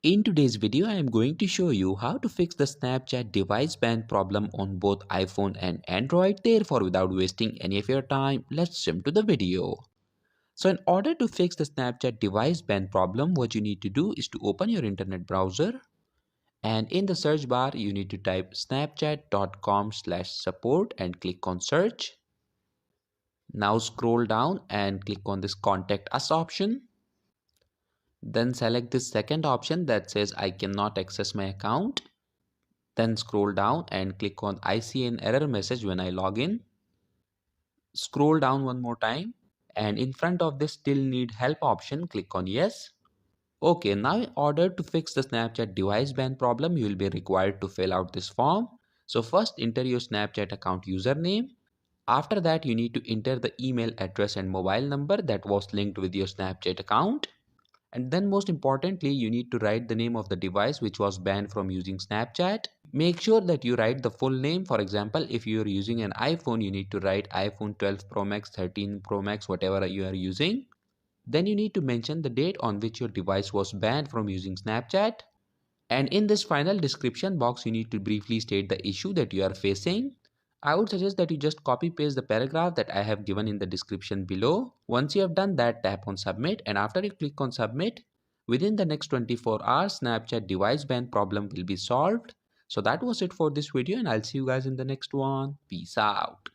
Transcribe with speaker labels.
Speaker 1: In today's video, I am going to show you how to fix the Snapchat device ban problem on both iPhone and Android. Therefore, without wasting any of your time, let's jump to the video. So in order to fix the Snapchat device ban problem, what you need to do is to open your internet browser, and in the search bar, you need to type snapchat.com/support and click on search. Now scroll down and click on this contact us option. Then select this second option that says I cannot access my account. Then scroll down and click on I see an error message when I log in. Scroll down one more time and in front of this still need help option, click on yes. Okay, now in order to fix the Snapchat device ban problem, you will be required to fill out this form. So first enter your Snapchat account username. After that, you need to enter the email address and mobile number that was linked with your Snapchat account. And then most importantly, you need to write the name of the device which was banned from using Snapchat. Make sure that you write the full name. For example, if you are using an iPhone, you need to write iPhone 12 Pro Max, 13 Pro Max, whatever you are using. Then you need to mention the date on which your device was banned from using Snapchat. And in this final description box, you need to briefly state the issue that you are facing. I would suggest that you just copy paste the paragraph that I have given in the description below. Once you have done that, tap on submit, and after you click on submit, within the next 24 hours, Snapchat device ban problem will be solved. So that was it for this video, and I'll see you guys in the next one. Peace out.